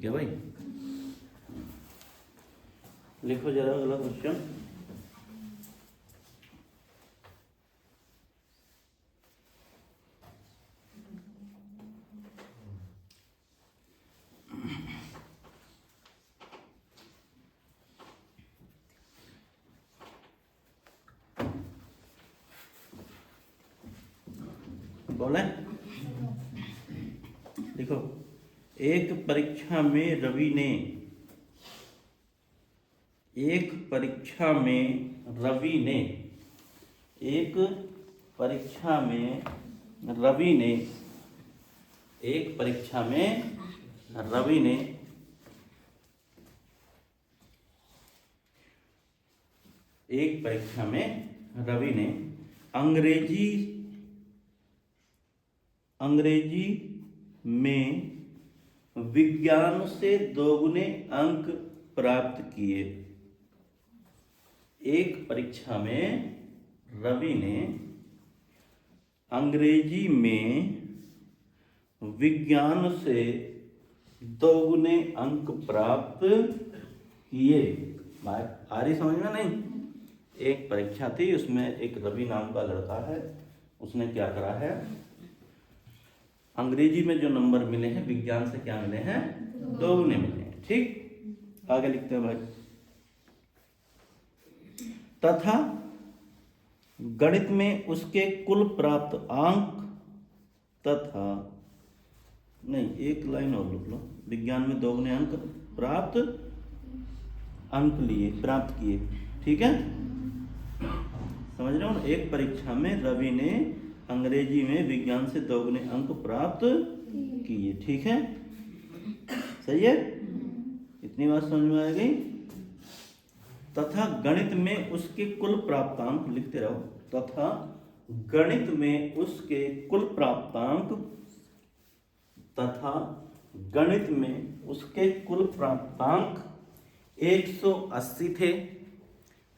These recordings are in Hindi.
है भाई, लिखो जरा अगला क्वेश्चन। बोले देखो, एक परीक्षा में रवि ने एक परीक्षा में रवि ने एक परीक्षा में रवि ने एक परीक्षा में रवि ने एक परीक्षा में रवि ने अंग्रेजी में विज्ञान से दोगुने अंक प्राप्त किए। एक परीक्षा में रवि ने अंग्रेजी में विज्ञान से दोगुने अंक प्राप्त किए। आ रही समझ में नहीं? एक परीक्षा थी, उसमें एक रवि नाम का लड़का है, उसने क्या करा है, अंग्रेजी में जो नंबर मिले हैं विज्ञान से क्या मिले हैं, दोगुने मिले हैं। ठीक, आगे लिखते हैं भाई। तथा गणित में उसके कुल प्राप्त अंक तथा नहीं, एक लाइन और लिख लो, विज्ञान में दोगुने अंक प्राप्त किए। ठीक है, समझ रहे हो ना? एक परीक्षा में रवि ने अंग्रेजी में विज्ञान से दोगुने अंक प्राप्त किए। ठीक है, सही है, इतनी बात समझ में आ गई। तथा गणित में उसके कुल प्राप्तांक, लिखते रहो, तथा गणित में उसके कुल प्राप्तांक तथा गणित में उसके कुल प्राप्तांक 180 थे।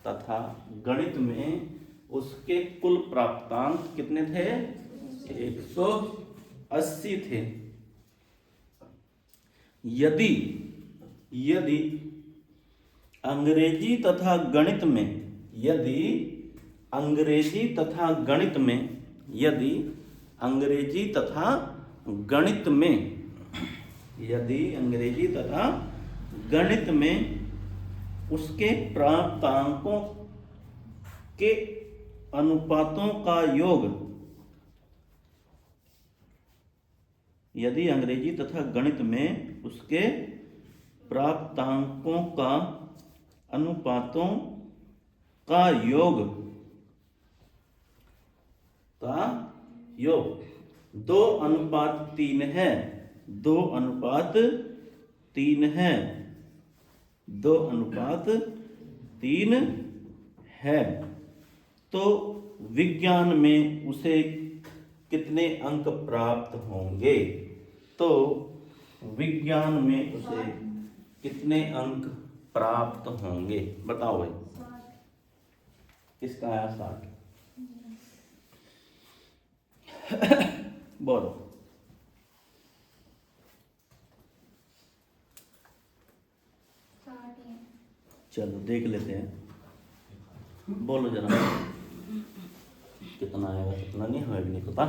तथा गणित में उसके कुल प्राप्तांक कितने थे? 180 थे। यदि अंग्रेजी तथा गणित में यदि अंग्रेजी तथा गणित में उसके प्राप्तांकों के अनुपातों का योग, यदि अंग्रेजी तथा गणित में उसके प्राप्तांकों का अनुपातों का योग 2:3 है, 2:3 है, 2:3 है, तो विज्ञान में उसे कितने अंक प्राप्त होंगे? तो विज्ञान में उसे कितने अंक प्राप्त होंगे? बताओ भाई, किसका आया 60? बोलो। चलो देख लेते हैं, बोलो जरा कितना आएगा, कितना नहीं होगा नहीं पता,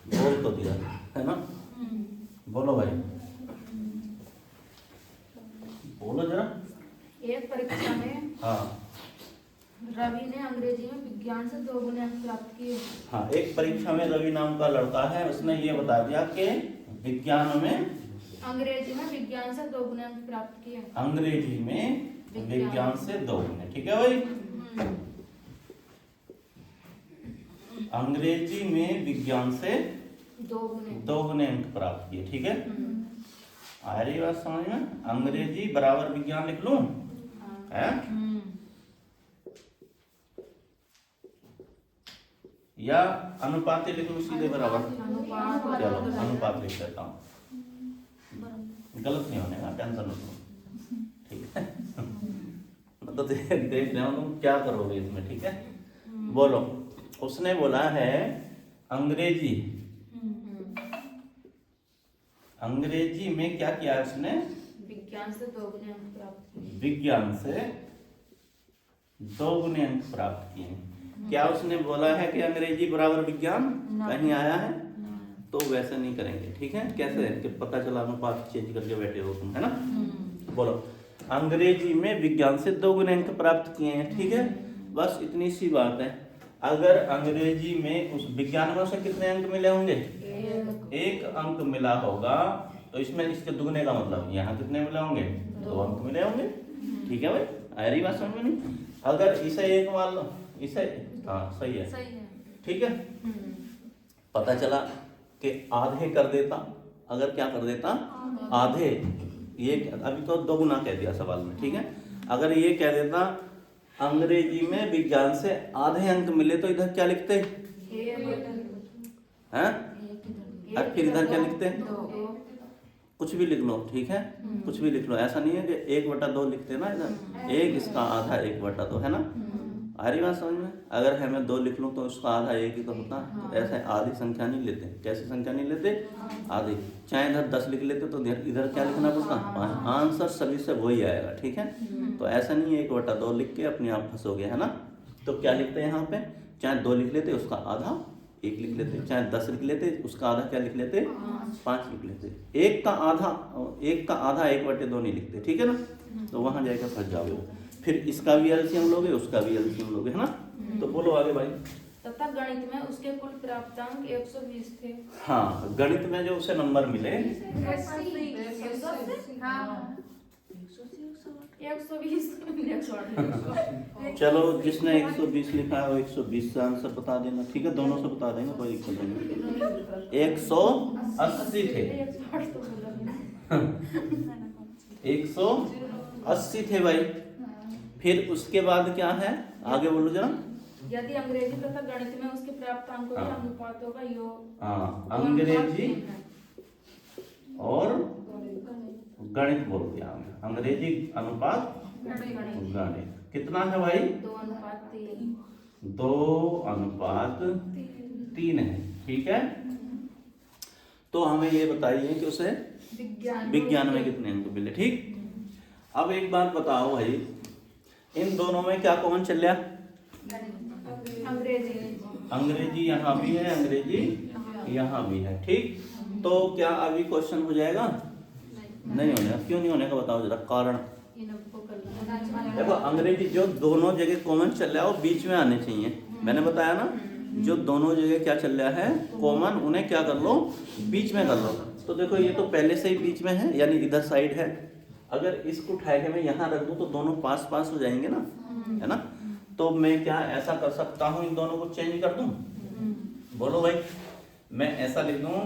बोल तो दिया है ना। बोलो भाई, बोलो जरा। एक परीक्षा में हाँ, रवि ने अंग्रेजी में विज्ञान से दोगुने अंक प्राप्त किए। हाँ, एक परीक्षा में रवि नाम का लड़का है, उसने ये बता दिया कि अंग्रेजी में विज्ञान से दोगुने अंक प्राप्त किए। अंग्रेजी में विज्ञान से दोगुने। ठीक है भाई, अंग्रेजी में विज्ञान से दोगुने अंक प्राप्त किए। ठीक है, आ रही बात समझ में? अंग्रेजी बराबर विज्ञान लिख लूं? है या अनुपात लिख लूं सीधे बराबर? चलो अनुपात लिख देता हूँ, गलत नहीं होने का, टेंशन मत लो। ठीक है, तो देख रहे हो तुम क्या करोगे इसमें। ठीक है, बोलो। उसने बोला है अंग्रेजी अंग्रेजी में क्या किया उसने? विज्ञान से दोगुने अंक प्राप्त किए। विज्ञान से दोगुने अंक प्राप्त किए। क्या उसने बोला है कि अंग्रेजी बराबर विज्ञान? कहीं आया है? तो वैसे नहीं करेंगे, ठीक है। कैसे कि पता चला अनुपात चेंज करके बैठे हो तुम, है ना। बोलो, अंग्रेजी में विज्ञान से दोगुने अंक प्राप्त किए हैं, ठीक है। बस इतनी सी बात है। अगर अंग्रेजी में उस विज्ञान में उसे कितने अंक मिले होंगे? एक अंक मिला होगा, तो इसमें इसके दुगने का मतलब यहाँ कितने मिले होंगे? 2 अंक मिले होंगे, ठीक है भाई। आ रही बात समझ में नहीं? अगर इसे एक मान लो, इसे, हाँ सही है, ठीक है। पता चला कि आधे कर देता, अगर क्या कर देता? आधे, ये अभी तो दोगुना कह दिया सवाल में, ठीक है। अगर ये कह देता अंग्रेजी में विज्ञान से आधे अंक मिले, तो इधर क्या लिखते हैं? और फिर इधर क्या लिखते हैं? कुछ भी लिख लो, ठीक है, कुछ भी लिख लो। ऐसा नहीं है कि 1/2 लिखते ना, इधर 1 इसका आधा 1/2 है ना। आ रही बात समझ में? अगर है मैं 2 लिख लूँ तो उसका आधा 1 ही तो होता। तो ऐसे आधी संख्या नहीं लेते। कैसी संख्या नहीं लेते? आधी। चाहे इधर 10 लिख लेते तो इधर क्या लिखना पड़ता? 5। आंसर सभी से वही आएगा, ठीक है। तो ऐसा नहीं है 1/2 लिख के अपने आप फंसोगे, है ना। तो क्या लिखते हैं यहाँ पे? चाहे 2 लिख लेते उसका आधा 1 लिख लेते, चाहे 10 लिख लेते उसका आधा क्या लिख लेते? 5 लिख लेते। 1 का आधा 1/2 नहीं लिखते, ठीक है ना। तो वहां जाकर फंस जाओगे। फिर इसका भी एलसीएम लोगे, उसका भी एलसीएम लोगे, है ना। तो बोलो आगे भाई। तथा गणित में उसके कुल प्राप्तांक 120 थे। हाँ, गणित में जो उसे नंबर मिले 120। चलो, जिसने 120 लिखा है वो 120 से आंसर बता देना, ठीक है। दोनों से बता देंगे, कोई दिक्कत नहीं। 180 थे। 180 थे भाई। फिर उसके बाद क्या है? आगे बोलो जरा। यदि अंग्रेजी तथा गणित में उसके प्राप्त अंकों के अनुपातों का योग। हाँ, अंग्रेजी और गणित बोल दिया हमने। अंग्रेजी अनुपात गणित कितना है भाई? 2:3 है, ठीक है। तो हमें ये बताइए कि उसे विज्ञान में कितने अंक मिले, ठीक। अब एक बात बताओ भाई, इन दोनों में क्या कॉमन चल रहा? अंग्रेजी यहाँ भी है, अंग्रेजी यहाँ भी है, ठीक। तो क्या अभी क्वेश्चन हो जाएगा? नहीं होने। क्यों नहीं होने का बताओ जरा कारण। देखो, अंग्रेजी जो दोनों जगह कॉमन चल रहा है वो बीच में आने चाहिए। मैंने बताया ना, जो दोनों जगह क्या चल रहा है कॉमन, उन्हें क्या कर लो? बीच में कर लो। तो देखो, ये तो पहले से ही बीच में है, यानी इधर साइड है। अगर इसको उठा के मैं यहाँ रख दूं तो दोनों पास पास हो जाएंगे ना, है ना। तो मैं क्या ऐसा कर सकता हूँ, इन दोनों को चेंज कर दूं? बोलो भाई। मैं ऐसा लिख दूं,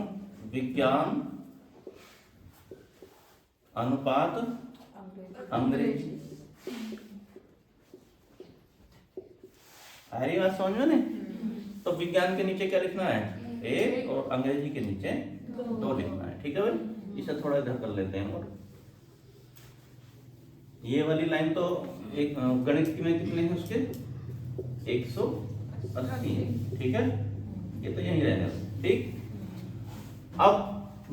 विज्ञान अनुपात अंग्रेजी। आ रही बात समझ में नहीं? तो विज्ञान के नीचे क्या लिखना है? 1 और अंग्रेजी के नीचे 2 लिखना है, ठीक है भाई। इसे थोड़ा इधर कर लेते हैं। और ये वाली लाइन तो एक गणित में कितने हैं उसके? 180 है, ठीक है। ये तो यही रहेगा, ठीक। अब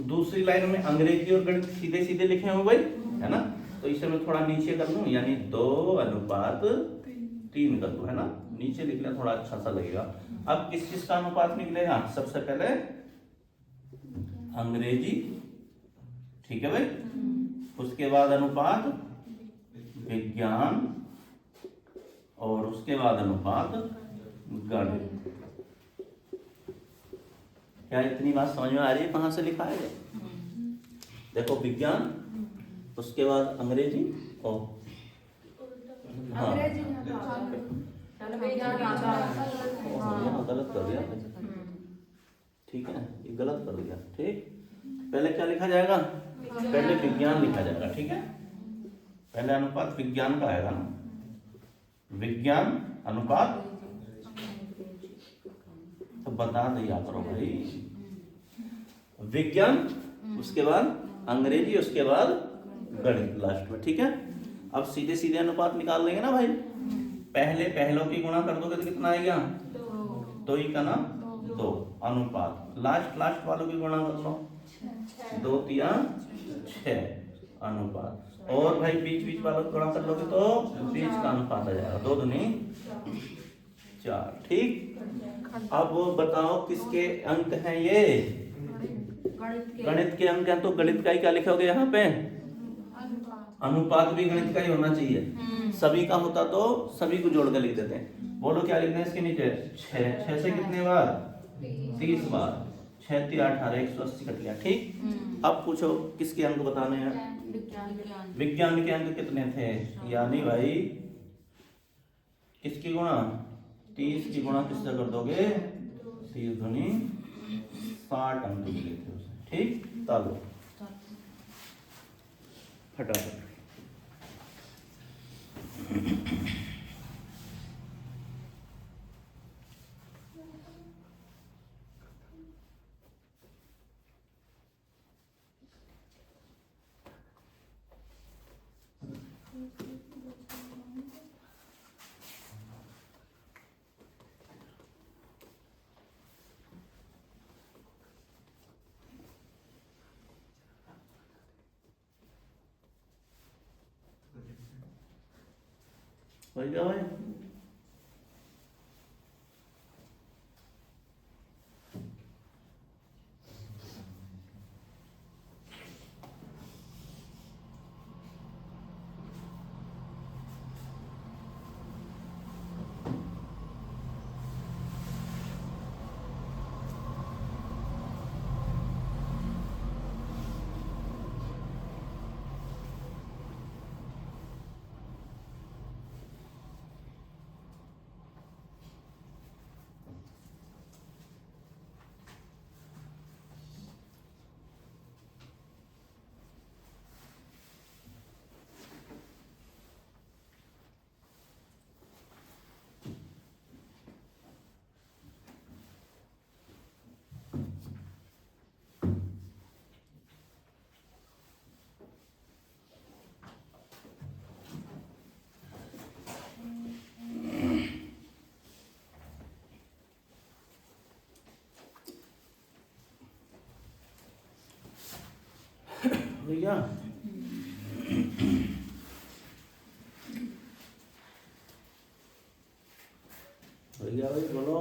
दूसरी लाइन में अंग्रेजी और गणित सीधे सीधे लिखे हुए भाई, है ना। तो इसे मैं थोड़ा नीचे कर लूं, यानी 2:3 कर दूं, है ना। नीचे लिख लें, थोड़ा अच्छा सा लगेगा। अब किस चीज का अनुपात निकलेगा? सबसे पहले अंग्रेजी, ठीक है भाई। उसके बाद अनुपात विज्ञान, और उसके बाद अनुपात गणित। क्या इतनी बात समझ में आ रही है? कहाँ से लिखा है? देखो, विज्ञान, उसके बाद अंग्रेजी और हाँ, गलत कर दिया, ठीक है। ये गलत कर दिया, ठीक। पहले क्या लिखा जाएगा? पहले विज्ञान लिखा जाएगा, ठीक है। पहले अनुपात विज्ञान का आएगा ना, विज्ञान अनुपात। तो बता दिया करो भाई, विज्ञान, उसके बाद अंग्रेजी, उसके बाद गणित लास्ट में, ठीक है। अब सीधे सीधे अनुपात निकाल लेंगे ना भाई। पहले पहलों की गुणा कर दोगे तो कितना आएगा? 2 ही का ना, 2 अनुपात। लास्ट वालों की गुणा कर लो, 2 तिया 6 अनुपात। और भाई बीच बीच वालों को गुणा कर लोगे तो बीच का अनुपात आ जाएगा, 2 दूनी 4। ठीक, अब बताओ किसके अंक हैं ये? गणित के अंक हैं, तो गणित का ही क्या लिखोगे यहाँ पे? अनुपात भी गणित का ही होना चाहिए। सभी का होता तो सभी को जोड़ कर लिख देते हैं। बोलो क्या लिखना है इसके नीचे? 6, 6 से कितने बार? 30 बार। 6 3 18 180 कट गया। ठीक, अब पूछो किसके अंक बताने हैं? विज्ञान के अंक कितने थे? यानी भाई किसकी गुणा? 30 की गुणा किससे कर दोगे? 30 दूनी 60 अंक मिले थे उसे। ठीक, तालो फटाफट। हो गया भाई? भैया भैया भाई बोलो।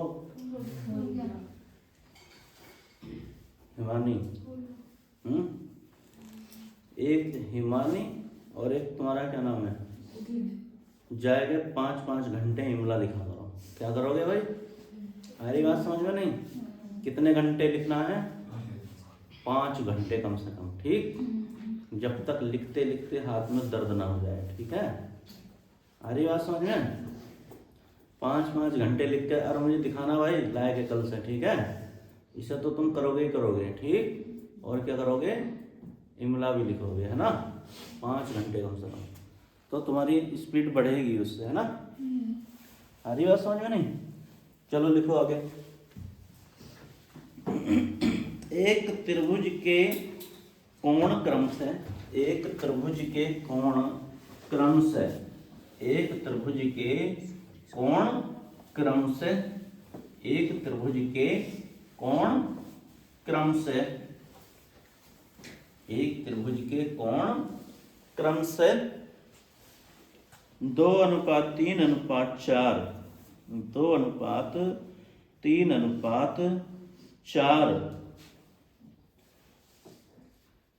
हिमानी, एक हिमानी और एक तुम्हारा क्या नाम है? जाएगा 5-5 घंटे इमला लिखा करो। क्या करोगे भाई? हमारी बात समझ में नहीं? कितने घंटे लिखना है? 5 घंटे कम से कम। ठीक, जब तक लिखते लिखते हाथ में दर्द ना हो जाए। ठीक है, हमारी बात समझ में? 5-5 घंटे लिख के और मुझे दिखाना भाई लाए के कल से। ठीक है, इसे तो तुम करोगे ही करोगे। ठीक, और क्या करोगे? इमला भी लिखोगे, है ना? 5 घंटे कम से कम, तो तुम्हारी स्पीड बढ़ेगी उससे, है ना? हमारी बात समझ में नहीं? चलो लिखो आगे। एक त्रिभुज के कोण क्रम से, एक त्रिभुज के कोण क्रम से, एक त्रिभुज के कोण क्रम से, एक त्रिभुज के कोण क्रम से, एक त्रिभुज के कोण क्रम से 2:3:4, 2:3:4,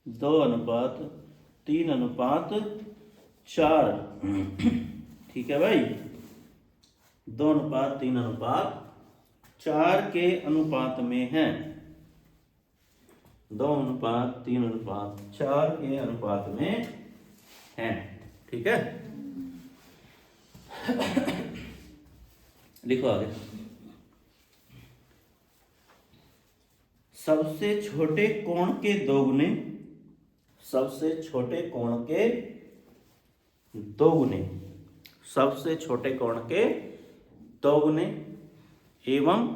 2:3:4। ठीक है भाई, 2:3:4 के अनुपात में है। 2:3:4 के अनुपात में है। ठीक है, लिखो आगे। सबसे छोटे कोण के दोगुने, सबसे छोटे कोण के दोगुने, सबसे छोटे कोण के दोगुने एवं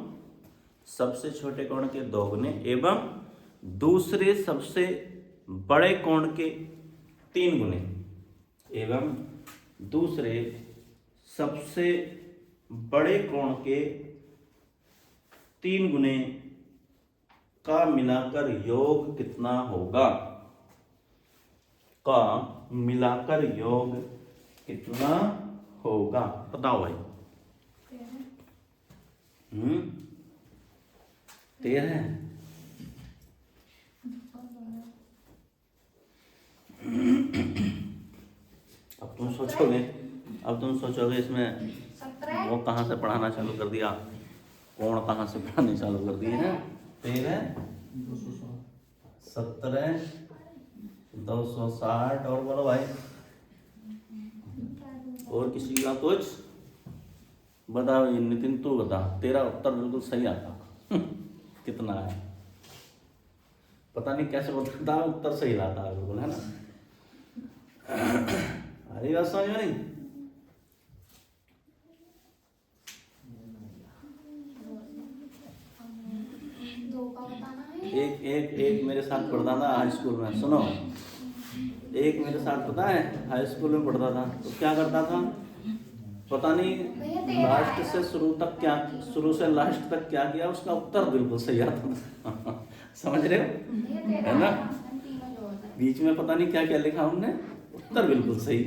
सबसे छोटे कोण के दोगुने एवं दूसरे सबसे बड़े कोण के 3 गुने, एवं दूसरे सबसे बड़े कोण के 3 गुने का मिलाकर योग कितना होगा? का मिलाकर योग कितना होगा? बताओ भाई। 13। अब तुम सोचोगे इसमें 17 वो कहाँ से पढ़ाना चालू कर दिया, कौन कहाँ से पढ़ाने चालू कर दिए हैं। 13 17 260 और बोलो भाई। और किसी का कुछ बताओ। ये नितिन तू बता, तेरा उत्तर बिल्कुल सही आता कितना है? पता नहीं कैसे बताता, उत्तर सही लाता है बिल्कुल, है ना। अरे बात समझ में नहीं। एक मेरे साथ पढ़ता था हाई स्कूल में। सुनो, एक मेरे साथ पता है हाई स्कूल में पढ़ता था, तो क्या करता था पता नहीं, लास्ट से शुरू तक क्या, शुरू से लास्ट तक क्या किया, उसका उत्तर बिल्कुल सही आता था समझ रहे हो, है ना। बीच में पता नहीं क्या क्या लिखा हमने, उत्तर बिल्कुल सही।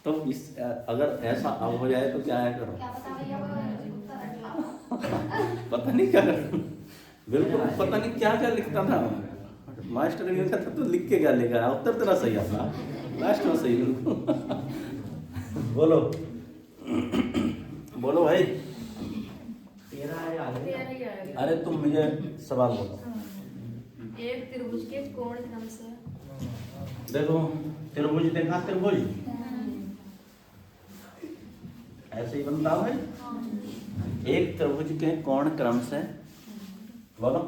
तो इस अगर ऐसा अब हो जाए तो क्या है करो पता नहीं क्या कर, बिल्कुल पता नहीं क्या क्या लिखता था मास्टर ने कहता तो लिख के क्या लिखा, उत्तर तेरा सही आता लास्ट में सही बिल्कुल बोलो बोलो भाई। 13 अरे तुम मुझे सवाल बोलो। एक त्रिभुज के कोण क्रम से, देखो त्रिभुज देखा, त्रिभुज ऐसे ही बनता है भाई। एक त्रिभुज के कोण क्रम से बोलो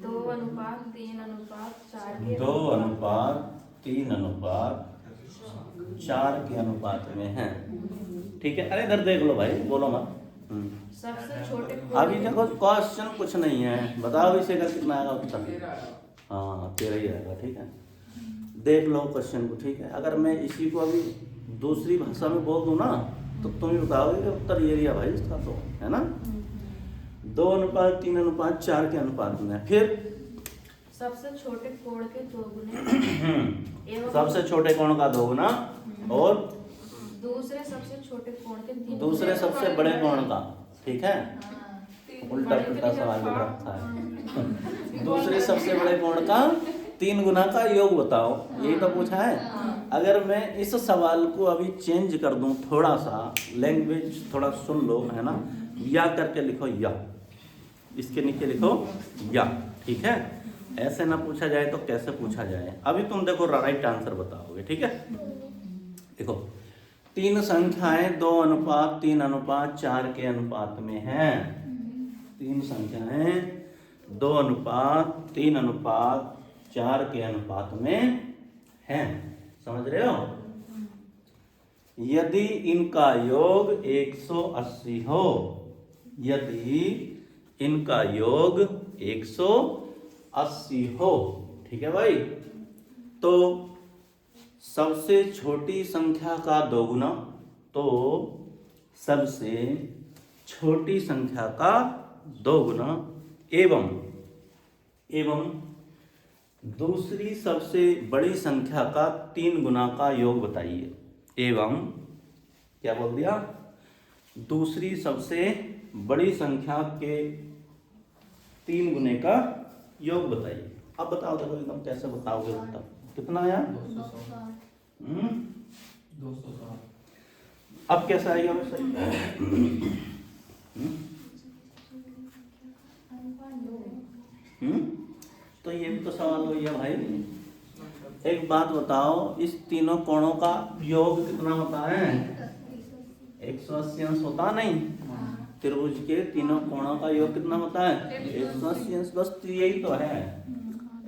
2:3:4 के 2:3:4 के अनुपात में है। ठीक है, अरे इधर देख लो भाई, बोलो मत। सबसे छोटे अभी देखो क्वेश्चन कुछ नहीं है, बताओ इसे का कितना आएगा उत्तर। हाँ 13 ही आएगा। ठीक है, देख लो क्वेश्चन को। ठीक है, अगर मैं इसी को अभी दूसरी भाषा में बोल दूं ना तो तुम ही बताओगे कि उत्तर ये रिया भाई इसका, तो है ना। 2:3:4 के अनुपात में। फिर सबसे छोटे कोण के 2 गुने एवं सबसे छोटे कोण का 2 गुना और दूसरे सबसे छोटे कोण के 3 दूसरे सबसे बड़े कोण का। ठीक है, उल्टा पुल्टा सवाल भी रखा है दूसरे सबसे बड़े कोण का 3 गुना का योग बताओ, यही तो पूछा है। अगर मैं इस सवाल को अभी चेंज कर दूं, थोड़ा सा लैंग्वेज थोड़ा सुन लो, है ना। या करके लिखो, या इसके नीचे लिखो या। ठीक है, ऐसे ना पूछा जाए तो कैसे पूछा जाए। अभी तुम देखो राइट आंसर बताओगे। ठीक है, देखो 3 संख्याएं 2:3:4 के अनुपात में हैं। 3 संख्याएं 2:3:4 के अनुपात में हैं। समझ रहे हो। यदि इनका योग 180 हो, यदि इनका योग 180 हो, ठीक है भाई, तो सबसे छोटी संख्या का 2 गुना, तो सबसे छोटी संख्या का 2 गुना एवं दूसरी सबसे बड़ी संख्या का 3 गुना का योग बताइए। एवं क्या बोल दिया, दूसरी सबसे बड़ी संख्या के 3 गुने का योग बताइए। अब बताओ, देखो एकदम कैसे बताओगे उत्तर कितना आया। 260। अब कैसा आएगा वैसे। तो ये भी तो सवाल हो गया भाई। एक बात बताओ, इस तीनों कोणों का योग कितना होता है। 180 अंश होता नहीं। त्रिभुज के तीनों कोणों का योग कितना होता है 180 अंश। बस यही तो है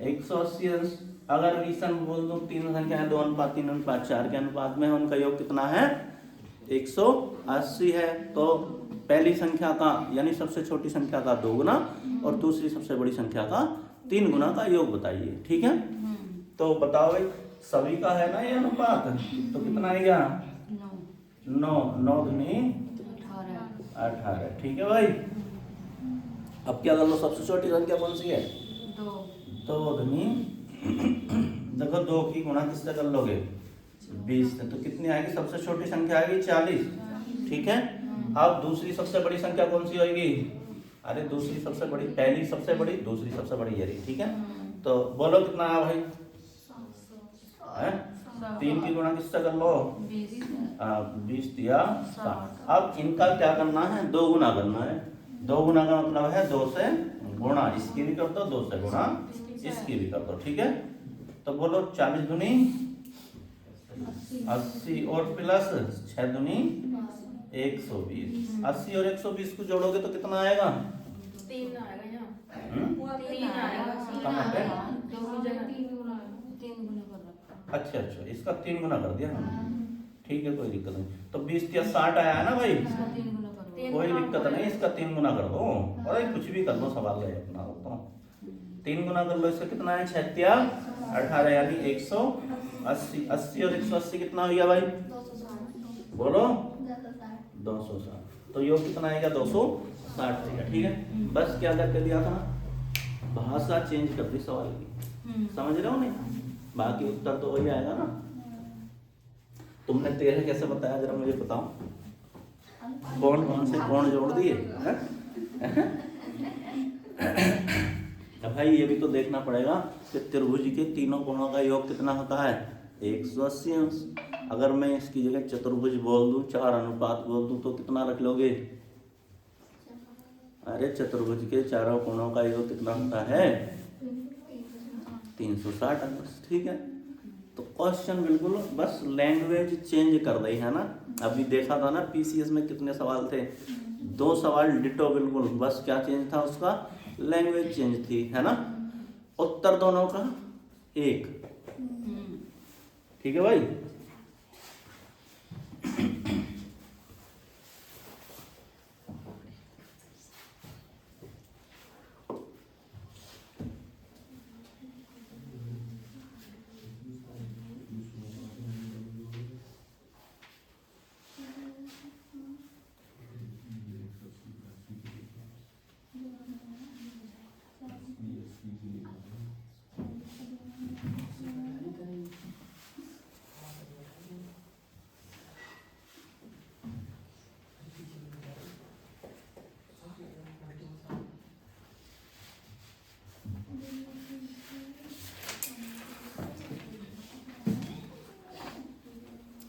180 अंश। अगर रीसन बोल दो, 3 संख्या है 2:3:4 के अनुपात में है, उनका योग कितना है 180 है। तो पहली संख्या का यानी सबसे छोटी संख्या का 2 गुना और दूसरी सबसे बड़ी संख्या का 3 गुना का योग बताइए। ठीक है, तो बताओ भाई, सभी का है ना ये अनुपात, तो कितना आएगा 9 9 दूनी 18। ठीक है भाई, अब क्या कर लो, सबसे छोटी संख्या कौन सी है? 2 तो धनी देखो 2 की गुणा किससे कर लोगे? 20 से। तो कितनी आएगी? सबसे छोटी संख्या आएगी 40। ठीक है। अब दूसरी सबसे बड़ी संख्या कौन सी होगी? अरे दूसरी सबसे बड़ी, पहली सबसे बड़ी, दूसरी सबसे बड़ी, ये रही। ठीक है। तो बोलो कितना आया भाई? 3 की गुणा किससे कर लो? 20 दिया 60। अब इनका क्या करना है? 2 गुना करना है। 2 गुना का मतलब है 2 से गुणा इसकी भी कर दो, 2 से गुणा इसकी भी कर दो। ठीक है। तो बोलो 40 दूनी 80 और प्लस 6 दूनी 120। 80 और 120 को जोड़ोगे तो कितना आएगा? 3 आएगा यहाँ। 3 आएगा। कहाँ पे? 2 की जगह 3 गुना कर रखा। अच्छा, इसका 3 गुना कर दिया हमने। ठीक है, कोई दिक्कत नहीं। तो 20 या 60 आया है ना भाई? इसका 3 गुना करो। कोई दिक्कत नहीं, इसका 3 गुना कर दो। अरे कुछ भी कर दो, सवाल है अपना। तो 3 गुना कर लो। इसका कितना है? 6 या 18 यानी 180। 80 और 180 कितना हो गया भाई? 260। बोलो 260। तो यो कितना आएगा? 260 आएगा। ठीक है। बस क्या करके दिया था? भाषा चेंज कर दी सवाल की। समझ रहे हो नहीं? बाकी उत्तर तो वही आएगा ना। तुमने 13 कैसे बताया जरा मुझे बताओ? कौन कौन से कोण जोड़ दिए? अब भाई ये भी तो देखना पड़ेगा कि त्रिभुज के तीनों कोणों का योग कितना होता है? 180 अंश। अगर मैं इसकी जगह चतुर्भुज बोल दूं, 4 अनुपात बोल दूं, तो कितना रख लोगे? अरे चतुर्भुज के चारों कोणों का योग कितना होता है? 360 अंश। ठीक है। तो क्वेश्चन बिल्कुल बस लैंग्वेज चेंज कर रही है ना। अभी देखा था ना पीसीएस में कितने सवाल थे? 2 सवाल डिटो बिल्कुल, बस क्या चेंज था? उसका लैंग्वेज चेंज थी, है ना। उत्तर दोनों का एक। ठीक है भाई।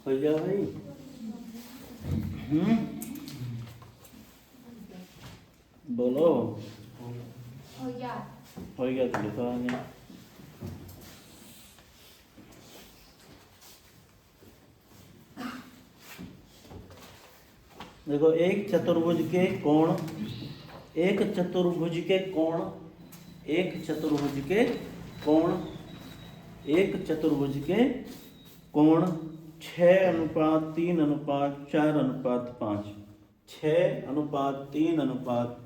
हो गया भाई? बोलो। हो गया। हो गया तो लिखो आगे। देखो एक चतुर्भुज के कोण, एक चतुर्भुज के कोण, एक चतुर्भुज के कोण, एक चतुर्भुज के कोण 6:3:4:5। 6:3:4:5।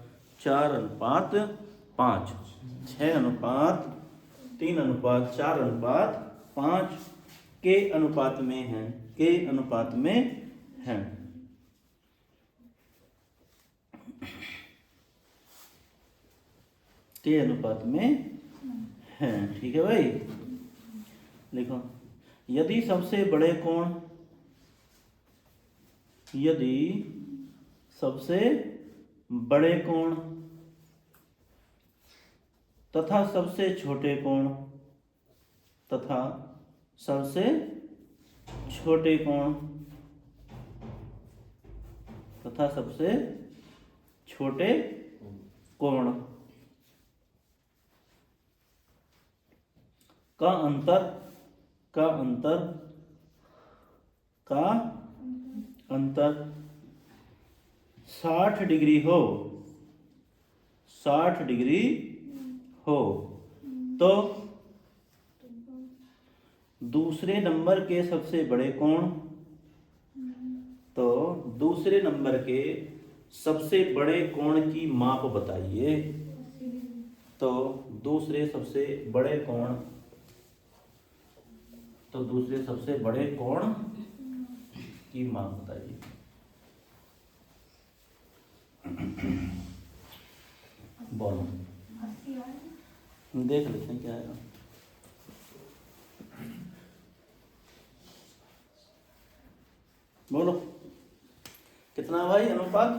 6:3:4:5 के अनुपात में है। के अनुपात में है। के अनुपात में है। ठीक है भाई। लिखो यदि सबसे बड़े कोण, यदि सबसे बड़े कोण तथा सबसे छोटे कोण, तथा सबसे छोटे कोण, तथा सबसे छोटे कोण का अंतर, का अंतर, का अंतर 60 डिग्री हो, 60 डिग्री हो, तो दूसरे नंबर के सबसे बड़े कोण, तो दूसरे नंबर के सबसे बड़े कोण की माप बताइए। तो दूसरे सबसे बड़े कोण, तो दूसरे सबसे बड़े कोण की माप बताइए। बोलो, देख लेते हैं क्या आएगा। बोलो कितना भाई अनुपात?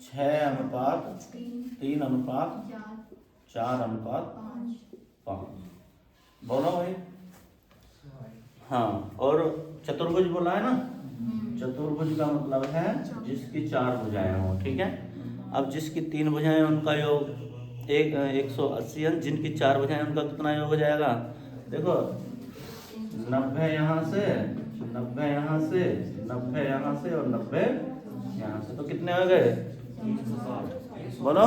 6:3:4:5। बोलो भाई। हाँ, और चतुर्भुज बोला है ना, चतुर्भुज का मतलब है जिसकी 4 भुजाएं हो, ठीक है। अब जिसकी 3 भुजाएं उनका योग 180 अंश, जिनकी 4 भुजाएं उनका कितना योग हो जाएगा? देखो 90 यहाँ से, 90 यहाँ से, 90 यहाँ से और 90 यहाँ से, तो कितने हो गए? बोलो,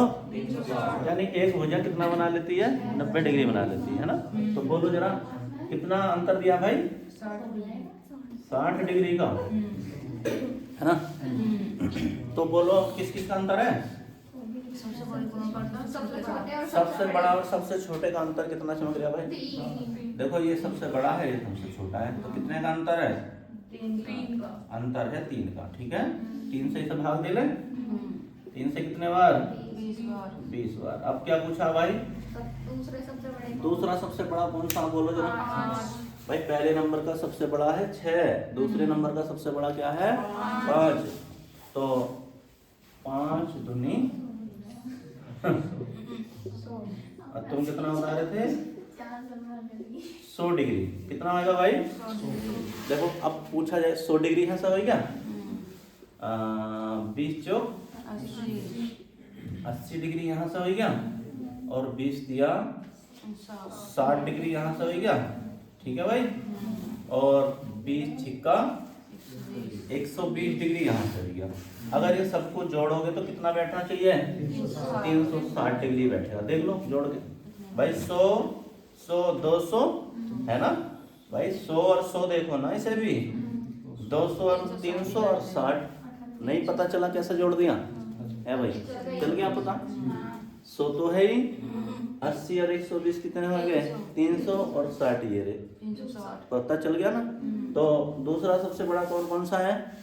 यानी एक भुजा कितना बना लेती है? 90 डिग्री बना लेती है ना। तो बोलो जरा कितना अंतर दिया भाई? 60 डिग्री का, है ना। तो बोलो किस किस का अंतर है? सबसे बड़ा और सबसे छोटे का अंतर कितना चमक रहा भाई? देखो ये सबसे बड़ा है, ये सबसे छोटा है, तो कितने का अंतर है? 3 का अंतर है 3 का, ठीक है। 3 से इसे भाग दे ले, 3 से कितने बार? 20 बार। अब क्या पूछा भाई? दूसरा सबसे बड़ा कौन सा? बोलो जरा भाई। पहले नंबर का सबसे बड़ा है 6, दूसरे नंबर का सबसे बड़ा क्या है? 5। तो 5 दूनी तुम कितना बता रहे थे? 100 डिग्री। कितना आएगा भाई? देखो अब पूछा जाए 100 डिग्री है सब है क्या? 20 चौक 80 डिग्री यहाँ से हो गया, और 20 दिया 60 डिग्री यहाँ से हो गया, ठीक है भाई। और 20 छिक्का 120 डिग्री यहाँ से हो गया। अगर ये सबको जोड़ोगे तो कितना बैठना चाहिए? 360 डिग्री बैठेगा। देख लो जोड़ के भाई, 100 100 200 है ना भाई। 100 और 100 देखो ना, इसे भी 200 और 300 और 60 नहीं पता चला कैसे जोड़ दिया है भाई? चल गया पता। 100 तो है ही, 80 और 120 कितने हो गए? 300 और 60 ये रे, पता चल गया ना। तो दूसरा सबसे बड़ा कौन सा है?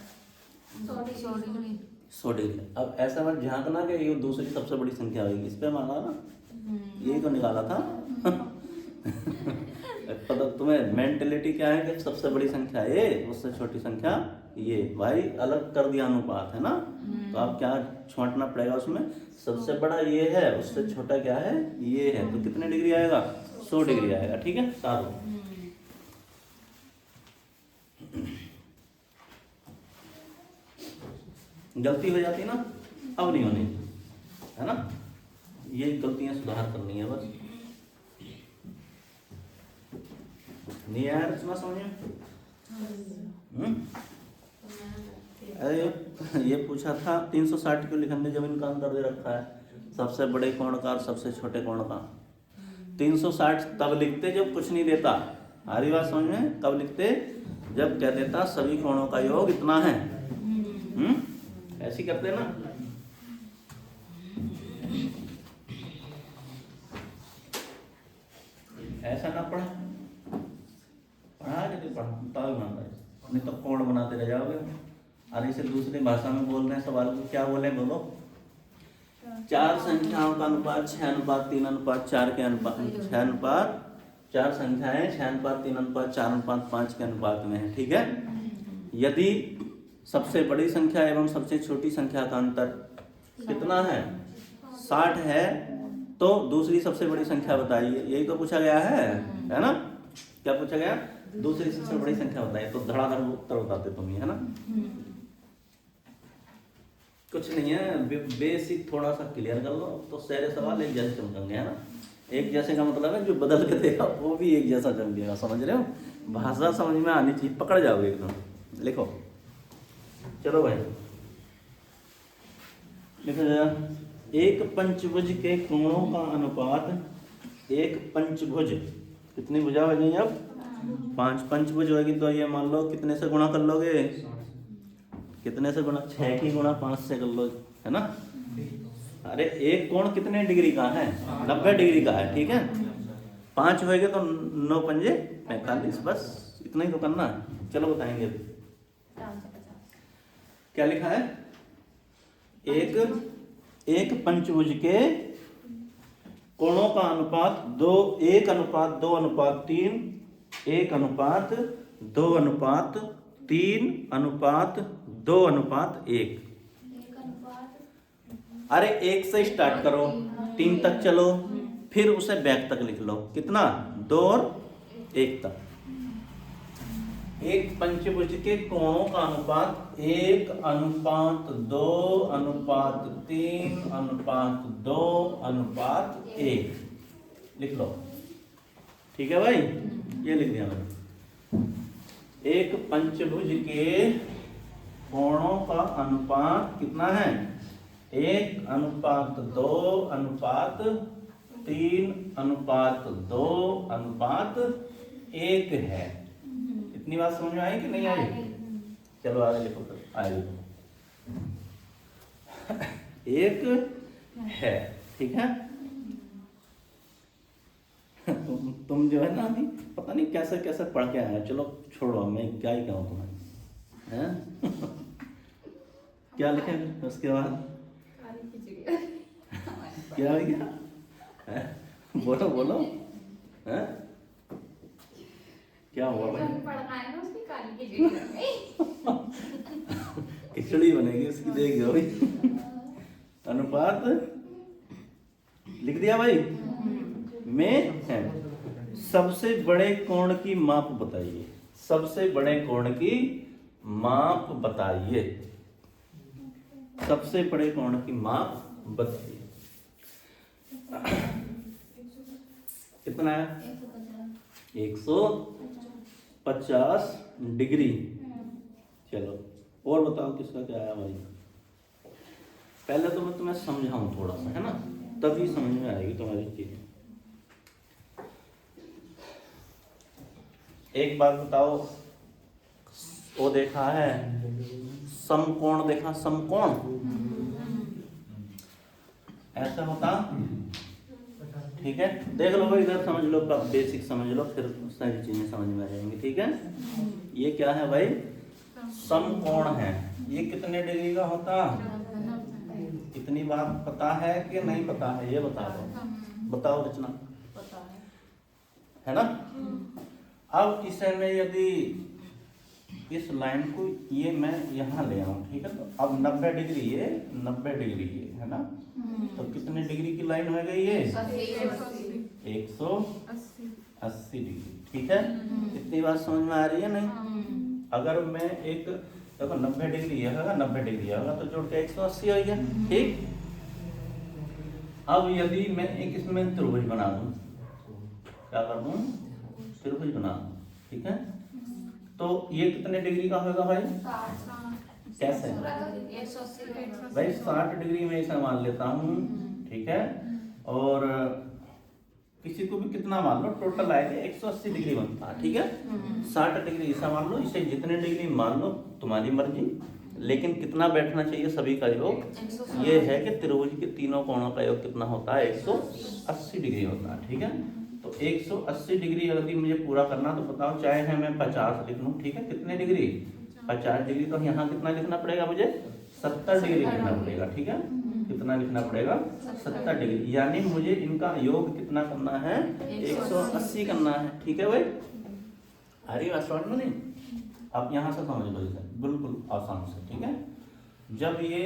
100 डिग्री। अब ऐसा मत झांकना कि ये दूसरी सबसे बड़ी संख्या होगी, इस पे माना ना, यही तो निकाला था। पता तुम्हें मेंटेलिटी क्या है कि सबसे बड़ी संख्या ये, उससे छोटी संख्या ये, भाई अलग कर दिया अनुपात, है ना। तो अब क्या छांटना पड़ेगा उसमें? सबसे बड़ा ये है, उससे छोटा क्या है? ये है। तो कितने डिग्री आएगा? 100 डिग्री आएगा, ठीक है। सारो गलती हो जाती ना, अब नहीं होनी, है ना। ये गलतियां सुधार करनी है बस। नहीं आया रचना समझ में? अरे ये पूछा था 360 क्यों लिखने जब इनका अंतर दे रखा है, सबसे बड़े कोण का और सबसे छोटे कोण का। 360 तब लिखते जब कुछ नहीं देता, हरी बात समझ में? कब लिखते? जब कह देता सभी कोणों का योग इतना है। ऐसी करते ना। ऐसा ना पढ़ा यदि पढ़ा नहीं तो कोण बनाते रह जाओगे। और इसे दूसरी भाषा में बोल रहे हैं सवाल को, क्या बोले बोलो? 4 संख्याओं का अनुपात 6:3:4 के अनुपात, 6:4 संख्याएं 6:3:4:5 के अनुपात में है, ठीक है। यदि सबसे बड़ी संख्या एवं सबसे छोटी संख्या का अंतर कितना है? 60 है, तो दूसरी सबसे बड़ी संख्या बताइए। यही तो पूछा गया है ना। क्या पूछा गया? दूसरी सबसे बड़ी संख्या बताइए। तो धड़ाधड़ उत्तर बताते तुम, है ना। कुछ नहीं है, बेसिक थोड़ा सा क्लियर कर लो तो सारे सवाल एक जैसे चमकेंगे, है ना। एक जैसे का मतलब है जो बदल के देगा वो भी एक जैसा चमकेगा, समझ रहे हो। भाषा समझ में आनी चाहिए, पकड़ जाओगे एकदम। लिखो, चलो भाई लिखो जरा। एक पंचभुज के कोणों का अनुपात, एक पंचभुज कितनी भुजा हो गई? अब 5 पंचभुज होगी, तो ये मान लो कितने से गुणा कर लोगे? कितने से गुणा? 6 की गुणा 5 से कर लो, है ना। अरे एक कोण कितने डिग्री का है? 90 डिग्री का है, ठीक है। 5 होएगा तो 9 पंजे 45, बस इतना ही तो करना है। चलो बताएंगे क्या लिखा है। एक एक पंचभुज के कोणों का अनुपात 1:2:3 1:3:2:1। अरे एक से स्टार्ट करो, 3 तक चलो, फिर उसे बैक तक लिख लो। कितना? 2 और 1 तक। एक पंचभुज के कोणों का अनुपात 1:2:3:2:1 लिख लो। ठीक है भाई, ये लिख दिया मैंने। एक पंचभुज के कोणों का अनुपात कितना है? 1:2:3:2:1 है। इतनी बात समझ में आई कि नहीं आई? चलो आगे लिखो, फिर आगे लिखो। एक है, ठीक है। तुम जो है ना अभी पता नहीं कैसे कैसे पढ़ के आए। चलो छोड़ो, मैं क्या ही कहूँ तुम्हें, हैं? क्या लिखें उसके बाद? क्या हो गया? बोलो बोलो, हैं? क्या हुआ भाई? खिचड़ी बनेगी उसकी, देख भाई। अनुपात लिख दिया भाई में है। सबसे बड़े कोण की माप बताइए। सबसे बड़े कोण की माप बताइए। सबसे बड़े कोण की माप बताइए। कितना है? 150 डिग्री। चलो और बताओ किसका क्या आया भाई? पहले तो मैं तुम्हें समझाऊं थोड़ा सा, है ना, तभी समझ में आएगी तुम्हारी चीज। एक बात बताओ, वो देखा है समकोण? देखा समकोण? ऐसा होता, ठीक है। देख लो भाई, इधर समझ लो, बेसिक समझ लो, फिर सारी चीजें समझ में आ जाएंगी। ठीक है, ये क्या है भाई? समकोण है। ये कितने डिग्री का होता? इतनी बात पता है कि नहीं पता है? ये बता दो, बताओ रचना, है ना। अब इसे मैं यदि इस लाइन को ये मैं यहाँ ले आऊं, ठीक है, तो अब 90 डिग्री ये, 90 डिग्री ये, है ना। तो कितने डिग्री की लाइन हो गई ये? 180 डिग्री। ठीक है, इतनी बात समझ में आ रही है नहीं? अगर मैं एक देखो 90 डिग्री ये होगा, 90 डिग्री होगा, तो जोड़ के 180 हो गया। ठीक, अब यदि मैं एक इसमें त्रिभुज बना दूं, क्या कर दूं? त्रिभुज बना दूं, ठीक है। तो ये कितने डिग्री का होगा भाई? कैसे भाई? 60 डिग्री में इसे मान लेता हूँ, ठीक है। और किसी को भी कितना मान लो, टोटल आएगा 180 डिग्री बनता है, ठीक है। 60 डिग्री ऐसा मान लो, इसे जितने डिग्री मान लो, तुम्हारी मर्जी। लेकिन कितना बैठना चाहिए सभी का योग? ये है कि त्रिभुज के तीनों कोणों का योग कितना होता है? 180 डिग्री होता है, ठीक है। तो 180 डिग्री यदि मुझे पूरा करना, तो बताओ, चाहे है मैं 50 लिख लूँ, ठीक है। कितने डिग्री? 50 डिग्री। तो यहाँ कितना लिखना पड़ेगा मुझे? 70 डिग्री लिखना पड़ेगा, ठीक है। कितना लिखना पड़ेगा? 70 डिग्री। यानी मुझे इनका योग कितना करना है? 180 करना है, ठीक है भाई। अरे आसान में नहीं, आप यहाँ से समझ लो इसे बिल्कुल आसान से, ठीक है। जब ये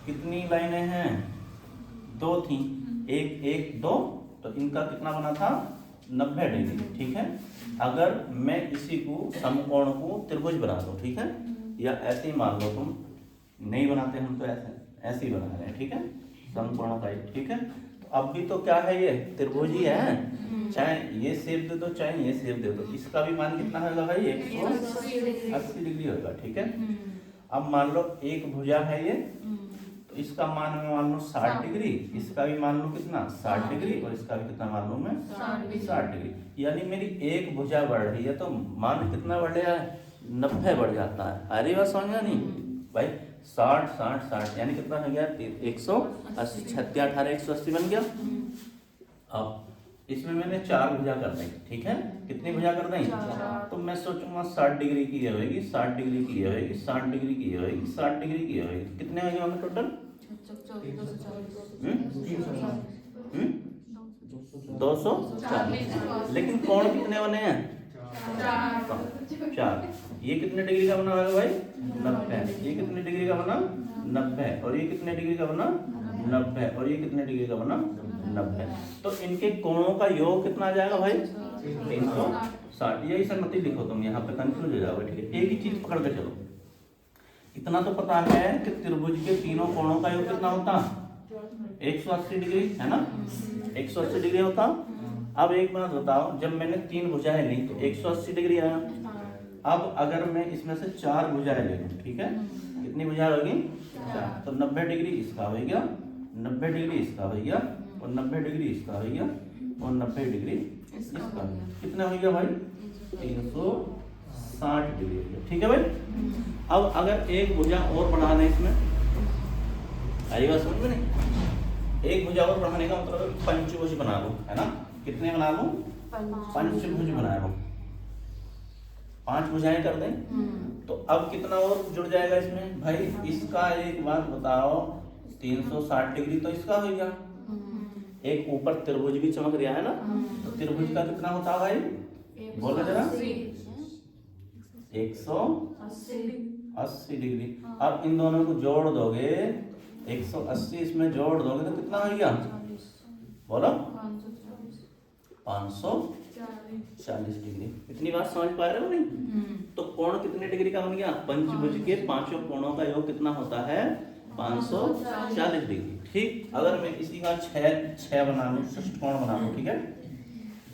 कितनी लाइनें हैं? 2 थी, 1 1 2, तो इनका कितना बना था? 90 डिग्री, ठीक है। अगर मैं इसी को समकोण को त्रिभुज बना दूं, ठीक है, या ऐसे ही मान लो, तुम नहीं बनाते, हम तो ऐसे ही बना रहे हैं, ठीक है, समकोण का, ठीक है। तो अब भी तो क्या है? ये त्रिभुज ही है, चाहे ये शेप दे दो, चाहे ये शेप दे दो, इसका भी मान कितना होगा भाई? 180 डिग्री होगा, ठीक है। अब मान लो एक भुजा है ये, तो इसका मान मैं मान लो 60 डिग्री, इसका भी मान लो कितना? 60 डिग्री, और इसका भी कितना मान लो मैं? 60 डिग्री। यानी मेरी एक भुजा बढ़ रही है, तो मान कितना बढ़ रहा है? 90 बढ़ जाता है। अरे बात समझ में नहीं भाई? 60 60 60 यानी कितना हो गया? 180, 36 18 180 बन गया। अब इसमें मैंने 4 भुजा कर दी, ठीक है। कितनी भुजा कर दी? तो मैं सोचूंगा 60 डिग्री की ये होगी, 60 डिग्री की ये होगी, 60 डिग्री की ये होगी, 60 डिग्री की ये होगी। कितने हो गए टोटल? $240, लेकिन कोण कितने बने हैं? 4। ये कितने डिग्री का बना है भाई? 90। ये कितने डिग्री का बना? 90। और ये कितने डिग्री का बना? 90। और ये कितने डिग्री का बना? 90। तो इनके कोणों का योग कितना आ जाएगा भाई? 360। यही संगति लिखो तुम, यहाँ पे कंफ्यूज हो जाओगे, ठीक है। एक ही चीज पकड़ के चलो। इतना तो पता है कि त्रिभुज के तीनों कोणों का योग कितना होता? 180 डिग्री, है ना? 180 डिग्री होता। अब एक बात बताओ, जब मैंने 3 भुजाएं ली तो 180 डिग्री आया। अब अगर मैं इसमें से 4 भुजाएं ले लूं, ठीक है, कितनी भुजाएं होगी? 4। तो 90 डिग्री इसका हो गया, 90 डिग्री इसका हो गया, और 90 डिग्री इसका हो गया, और 90 डिग्री इसका हो गया। कितना हो गया भाई? 360 डिग्री हो गया, ठीक है भाई। अब अगर एक भुजा और बढ़ा दें इसमें, आई बात समझ में नहीं? एक भुजा और बढ़ाने का मतलब पंचभुज बना लो, है ना? कितने बना लो? पंचभुज बना लो। 5 भुजाएं कर दें तो अब कितना और जुड़ जाएगा इसमें भाई? इसका एक बात बताओ, 360 डिग्री तो इसका हो गया। एक ऊपर त्रिभुज भी चमक रहा है ना, तो त्रिभुज का कितना होता है भाई? बोलो जरा। 180 डिग्री। अब इन दोनों को जोड़ दोगे, 180 इसमें जोड़ दोगे तो कितना हो गया? बोलो। 540 डिग्री। इतनी बात समझ पा रहे हो नहीं? तो कोण कितने डिग्री का बन गया? पंचभुज के 5 कोणों का योग कितना होता है? 540 डिग्री। ठीक। अगर मैं इसी का 6 बना लूं, षष्ठकोण बना लूं, ठीक है,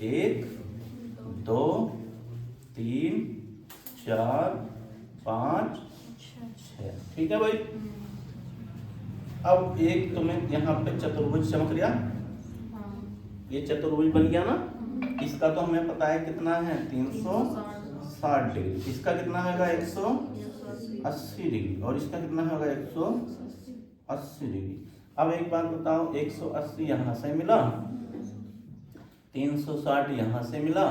1 2 3 4 5 6, ठीक है भाई। अब एक तुम्हें यहाँ पे चतुर्भुज चमक रहा, ये चतुर्भुज बन गया ना। इसका तो हमें पता है कितना है? 360 डिग्री। इसका कितना होगा? 180 डिग्री। और इसका कितना होगा? 180 डिग्री। अब एक बात बताओ, 180 यहाँ से मिला, 360 यहाँ से मिला,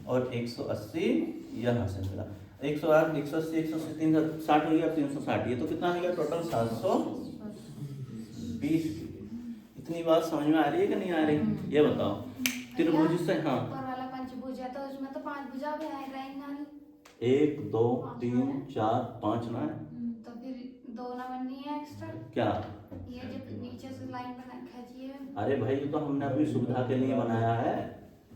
और 180 यहाँ से मिला। 108 180 180 360 हो गया, 360। ये तो कितना हो गया टोटल? 720। इतनी बात समझ में आ रही है कि नहीं आ रही? ये बताओ त्रिभुज से। हाँ, ऊपर वाला पंचभुज है तो उसमें तो 5 भुजा भी आएगा ही ना। 1 2 3 4 5 ना है तो फिर 2 ना बननी है एक्स्ट्रा। क्या? ये जो नीचे से लाइन बना खींची है। अरे भाई, ये तो हमने अपनी सुविधा के लिए बनाया है।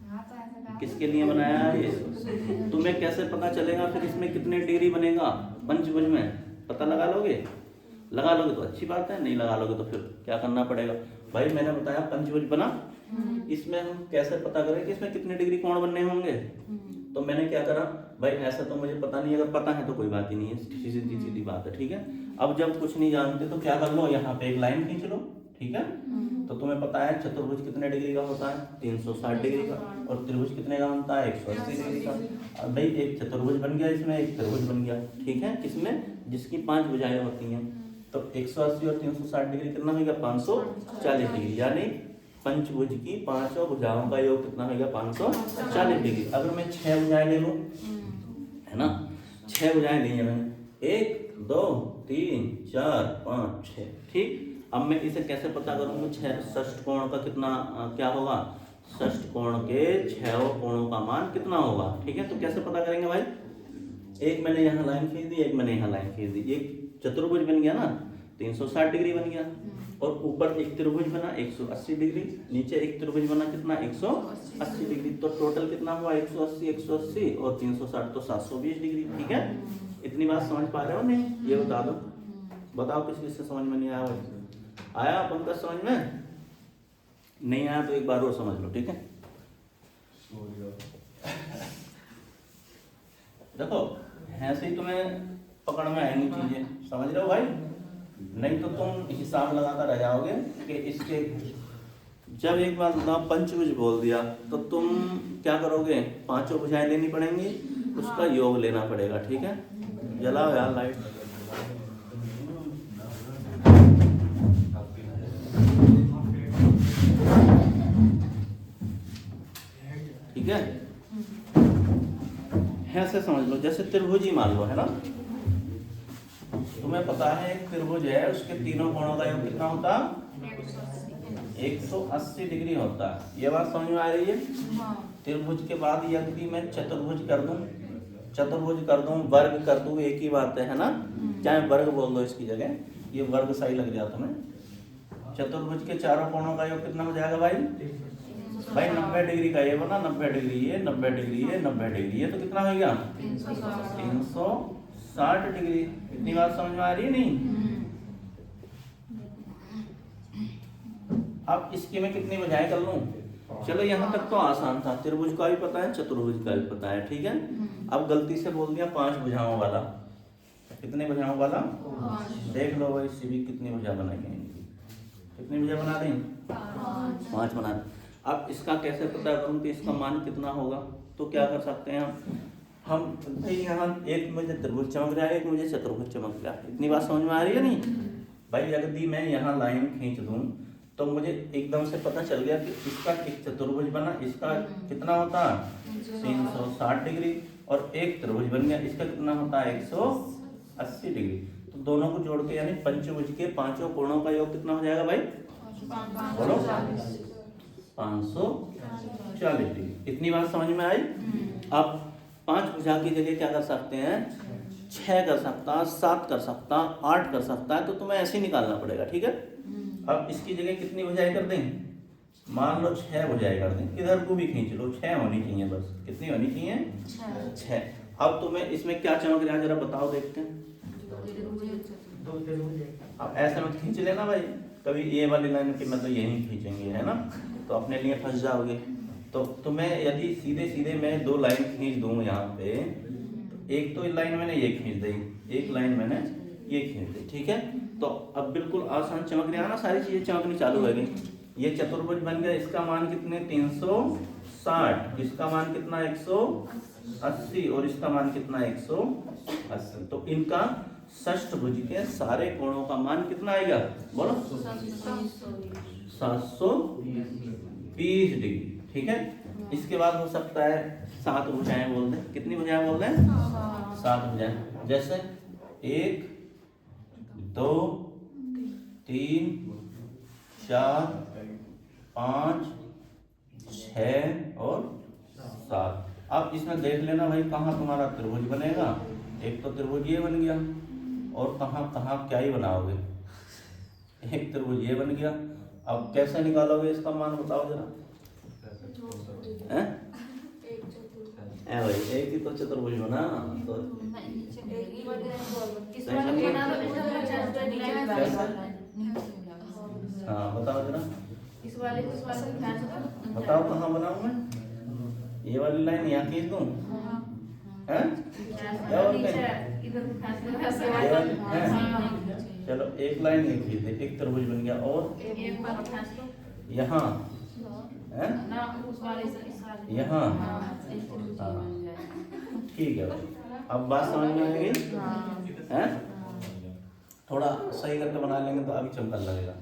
हाँ तो ऐसा कहा। किसके लिए बनाया है ये? तुम्हें कैसे पता चलेगा फिर इसमें कितने डिग्री बनेगा पंचभुज में? पता लगा लोगे? लगा लोगे तो अच्छी बात है, नहीं लगा लोगे तो फिर क्या करना पड़ेगा भाई? मैंने बताया पंचभुज बना, इसमें हम कैसे पता करें कि इसमें कितने डिग्री कोण बनने होंगे? तो मैंने क्या करा भाई, ऐसा तो मुझे पता नहीं, अगर पता है तो कोई बात ही नहीं है, सीधी सीधी बात है, ठीक है। अब जब कुछ नहीं जानते तो क्या कर लो, यहाँ पे एक लाइन खींच लो, ठीक है। तो तुम्हें पता है चतुर्भुज कितने डिग्री का होता है? 360 डिग्री का। और त्रिभुज कितने का बनता है? 180 डिग्री का। अब भाई एक चतुर्भुज बन गया, इसमें एक त्रिभुज बन गया, ठीक है, किसमें? जिसकी 5 भुजाएं होती हैं। तो 180 और 360 डिग्री कितना होगा? 540 डिग्री। यानी पंचभुज की 5 भुजाओं का योग कितना होगा? 540 डिग्री। अगर मैं 6 भुजाएं ले लूं, है ना, 6 भुजाएं ली हैं मैंने, 1 2 3 4 5 6, ठीक। अब मैं इसे कैसे पता करूंगा? 6 षष्ठकोण का कितना क्या होगा? षष्ठकोण के 6 कोणों का मान कितना होगा, ठीक है। तो कैसे पता करेंगे भाई? एक मैंने यहाँ लाइन खींच दी, एक मैंने यहाँ लाइन खींच दी, एक चतुर्भुज बन गया ना, 360 डिग्री बन गया। और ऊपर एक त्रिभुज बना 180 डिग्री, नीचे एक त्रिभुज बना कितना? 180 डिग्री। तो टोटल कितना हुआ? 180 180 और 360 तो 720 डिग्री, ठीक है। इतनी बात समझ पा रहे हो नहीं? ये बता दो, बताओ किसी किससे समझ में नहीं आया? आया पंकज समझ में? नहीं आया तो एक बार और समझ लो, ठीक है। देखो ऐसे ही तुम्हें पकड़ में आएंगी चीजें, समझ रहे हो भाई? नहीं तो तुम हिसाब लगाता रह जाओगे कि इसके। जब एक बार पंचभुज बोल दिया तो तुम क्या करोगे? 5 भुजाएं लेनी पड़ेंगी, उसका योग लेना पड़ेगा, ठीक है। जलाओ यार लाइट। ठीक है, ऐसे समझ लो, जैसे त्रिभुज ही मान लो, है ना। तुम्हें पता है एक त्रिभुज है, उसके तीनों कोणों का योग कितना होता? 180 डिग्री होता है। ये बात समझ में आ रही है? त्रिभुज के बाद यदि मैं चतुर्भुज कर दूं, वर्ग कर दूं, एक ही बात है ना? चाहे वर्ग बोल दो इसकी जगह, ये वर्ग सही लग जाता तुम्हें। चतुर्भुज के चारों कोणों का योग कितना हो जाएगा भाई? 90 डिग्री का ये बना, 90 डिग्री ये, 90 डिग्री ये, 90 डिग्री ये, तो कितना हो गया? 360 डिग्री। इतनी बात समझ में आ रही है नहीं? अब इसकी मैं कितनी भुजाएं कर लूं? चलो यहाँ तक तो आसान था, त्रिभुज का भी पता है, चतुर्भुज का भी पता है, ठीक है। अब गलती से बोल दिया 5 भुजाओं वाला। कितने भुजाओं वाला? देख लो भाई सिविक कितनी भुजा बनाएंगे, कितनी भुजा बना दें? 5 बना दें। अब इसका कैसे पता करूँ कि इसका मान कितना होगा? तो क्या कर सकते हैं हम भाई यहाँ एक मुझे त्रिभुज चमक रहा है, एक मुझे चतुर्भुज चमक रहा है। इतनी बात समझ में आ रही है नहीं भाई? यदि मैं यहाँ लाइन खींच दूं तो मुझे एकदम से पता चल गया कि इसका एक चतुर्भुज बना, इसका कितना होता? 360 डिग्री, और एक त्रिभुज बन गया, इसका कितना होता है? 180 डिग्री। तो दोनों को जोड़ के यानी पंचभुज के पांचों कोणों का योग कितना हो जाएगा भाई? बोलो। 540 डिग्री। इतनी बात समझ में आई? अब 5 भुजा की जगह क्या कर सकते हैं? 6 कर सकता, 7 कर सकता, 8 कर सकता है, तो तुम्हें ऐसे ही निकालना पड़ेगा, ठीक है। अब इसकी जगह कितनी भुजाएं कर दें? मान लो 6 भुजाएं कर दें, इधर को भी खींच लो, 6 होनी चाहिए बस। कितनी होनी चाहिए? 6। अब तुम्हें इसमें क्या चमक रहा है जरा बताओ, देखते हैं। अब ऐसे मत खींच लेना भाई, कभी ये वाली लाइन की मतलब यही खींचेंगे, है ना, तो अपने लिए फंस जाओगे। तो तुम्हें यदि सीधे सीधे मैं 2 लाइन खींच दूं यहाँ पे, तो एक तो लाइन मैंने ये खींच दी, एक लाइन मैंने ये खींच दी, ठीक है। तो अब बिल्कुल आसान चमक रहा है ना, सारी चीजें चमकनी चालू हो गई। ये चतुर्भुज बन गया, इसका मान कितने? 360, इसका मान कितना? 180, और इसका मान कितना? 180। तो इनका षष्ठभुज के सारे कोणों का मान कितना आएगा? बोलो। 720 डिग्री, ठीक है। इसके बाद हो सकता है 7 भुजाएं बोल दें। कितनी भुजाएं बोल दें? 7 भुजाएं। जैसे 1 2 3 4 5 6 और 7। अब इसमें देख लेना भाई कहाँ तुम्हारा त्रिभुज बनेगा। एक तो त्रिभुज ये बन गया, और कहाँ कहाँ क्या ही बनाओगे। एक त्रिभुज ये बन गया, अब कैसे निकालोगे इसका मान बताओ जरा। भाई एक ही तो चतुर्भुज बना, तो हाँ बताओ जरा, इस वाले को इस वाले को खींच दो। बताओ कहाँ बनाऊं मैं? ये वाली लाइन यहाँ खींच दूं? हैं? क्या बोलते हैं? इधर को खींच दो। ये वाली हैं? चलो एक लाइन ये खींच दे, एक त्रिभुज बन गया। और एक बार खींच दो यहाँ हैं? ना, उस वाले से इस वाले यहाँ ठीक है भाई, अब बात समझ में आ गई हैं? थोड़ा सही करके बना लेंगे तो अभी चमकने लगेगा।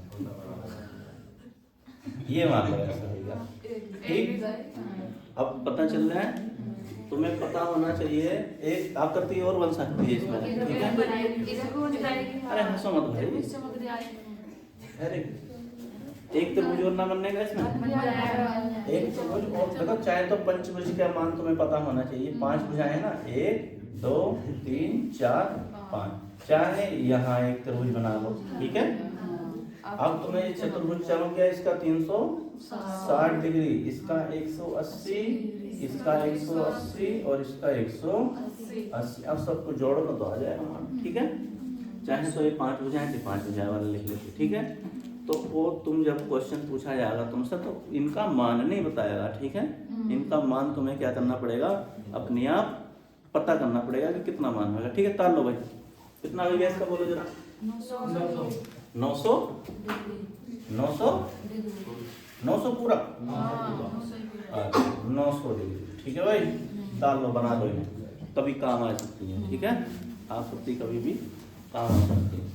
ये मान लो ऐसा होगा, ठीक। अब पता चल रहा है, तुम्हें पता होना चाहिए। एक आकृति और बन सकती है इसमें, ठीक है। अरे हंसो मत भाई, अरे एक त्रिभुज और ना बनने का इसमें, एक त्रिभुज और देखो। चाहे तो पंचभुज का मान तुम्हें पता होना चाहिए। 5 भुजाएं है ना, 1 2 3 4 5। चाहे यहाँ एक त्रिभुज बना लो, ठीक है। अब तुम्हें ये चतुर्भुज चमक गया, इसका 360 डिग्री, इसका 180, इसका 180 और इसका 180। अब सबको जोड़ो तो आ जाएगा, ठीक है। चाहे तो ये 5 भुजाएं थे, 5 भुजाएं वाले लिख लेते, ठीक है। तो वो तुम जब क्वेश्चन पूछा जाएगा तुमसे तो इनका मान नहीं बताएगा, ठीक है। इनका मान तुम्हें क्या करना पड़ेगा, अपने आप पता करना पड़ेगा कि कितना मान होगा, ठीक है। ताल लो भाई, कितना हो गया इसका बोलो जरा। 900 900 पूरा 900 डिग्री, ठीक है भाई। ताल लो, बना लो इन्हें, कभी काम आ सकती है, ठीक है। आकृति कभी भी काम आ सकती है।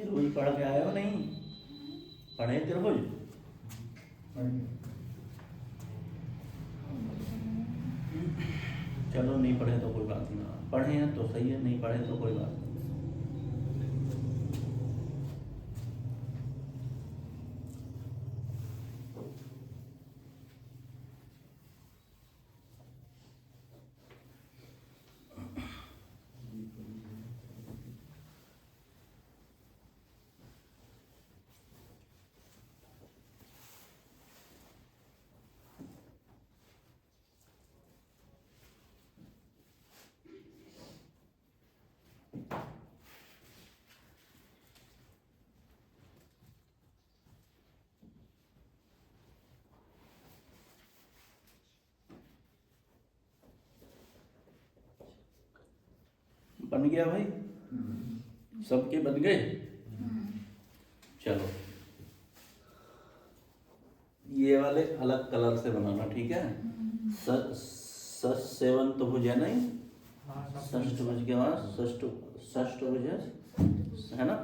त्रिभुज पढ़ के आए हो नहीं? पढ़े त्रिभुज? चलो नहीं पढ़े तो कोई बात नहीं, पढ़े हैं तो सही है, नहीं पढ़े तो कोई बात नहीं। बन गया भाई? सबके बन गए? चलो ये वाले अलग कलर से बनाना, ठीक है? सेवन तो भुज है नहीं, षष्ठ भुज के बाद षष्ठ भुज है ना,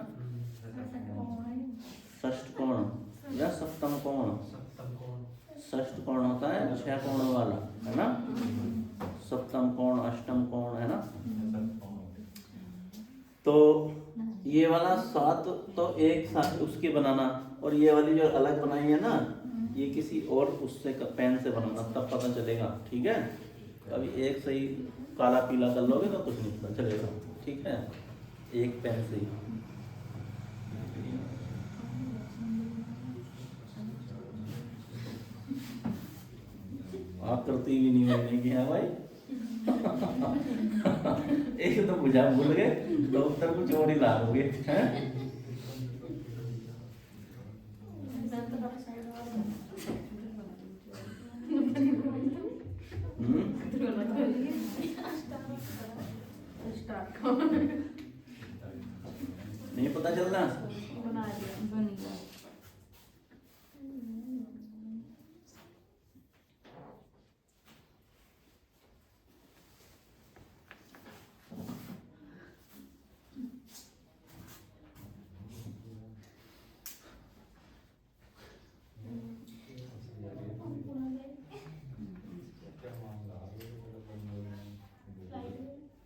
षष्ठ कोण या सप्तम कोण। षष्ठ कोण होता है 6 कोण वाला, है ना? सप्तम कोण, अष्टम कोण, है ना? तो ये वाला 7 तो एक साथ उसके बनाना, और ये वाली जो अलग बनाई है ना, ये किसी और उससे पेन से बनाना, तब पता चलेगा, ठीक है? अभी एक सही काला पीला कर लोगे तो कुछ नहीं पता चलेगा, ठीक है? एक पेन से ही। आकृति भी नहीं बनने की है भाई। एक तो बुझा भूल गए तो उत्तर कुछ और ही ला लोगे, हैं? नहीं पता चल रहा?